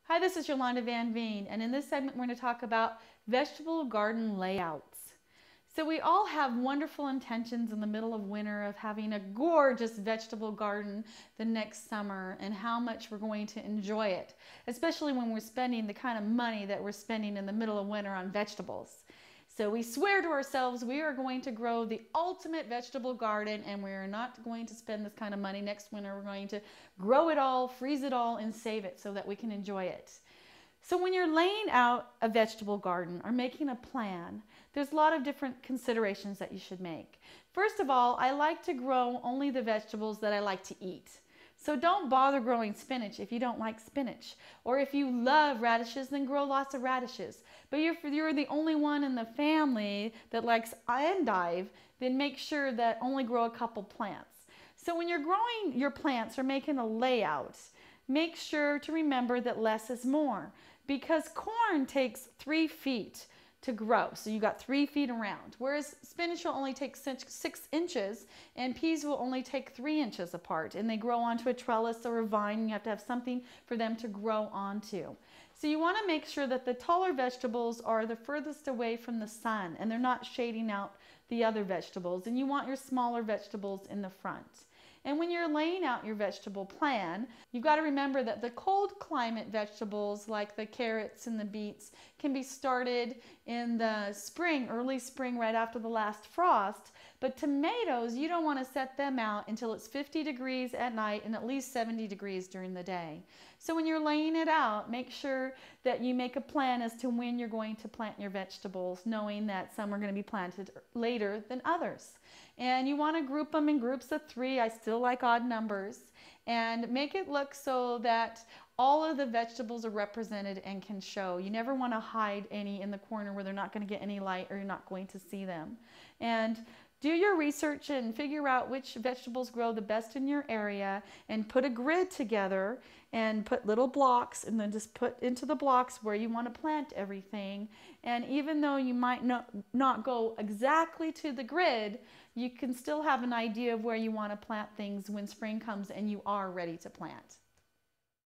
Hi, this is Yolanda Van Veen, and in this segment we're going to talk about vegetable garden layouts. So we all have wonderful intentions in the middle of winter of having a gorgeous vegetable garden the next summer and how much we're going to enjoy it, especially when we're spending the kind of money that we're spending in the middle of winter on vegetables. So we swear to ourselves we are going to grow the ultimate vegetable garden, and we are not going to spend this kind of money next winter. We're going to grow it all, freeze it all, and save it so that we can enjoy it. So when you're laying out a vegetable garden or making a plan, there's a lot of different considerations that you should make. First of all, I like to grow only the vegetables that I like to eat. So don't bother growing spinach if you don't like spinach. Or if you love radishes, then grow lots of radishes. But if you're the only one in the family that likes endive, then make sure that only grow a couple plants. So when you're growing your plants or making a layout, make sure to remember that less is more, because corn takes 3 feet to grow. So you got 3 feet around, whereas spinach will only take 6 inches and peas will only take 3 inches apart, and they grow onto a trellis or a vine. You have to have something for them to grow onto. So you want to make sure that the taller vegetables are the furthest away from the sun and they're not shading out the other vegetables, and you want your smaller vegetables in the front. And when you're laying out your vegetable plan, you've got to remember that the cold climate vegetables like the carrots and the beets can be started in the spring, early spring, right after the last frost. But tomatoes, you don't want to set them out until it's 50 degrees at night and at least 70 degrees during the day. So when you're laying it out, make sure that you make a plan as to when you're going to plant your vegetables, knowing that some are going to be planted later than others. And you want to group them in groups of 3. I still like odd numbers. And make it look so that all of the vegetables are represented and can show. You never want to hide any in the corner where they're not going to get any light or you're not going to see them. And do your research and figure out which vegetables grow the best in your area, and put a grid together and put little blocks, and then just put into the blocks where you want to plant everything. And even though you might not go exactly to the grid, you can still have an idea of where you want to plant things when spring comes and you are ready to plant.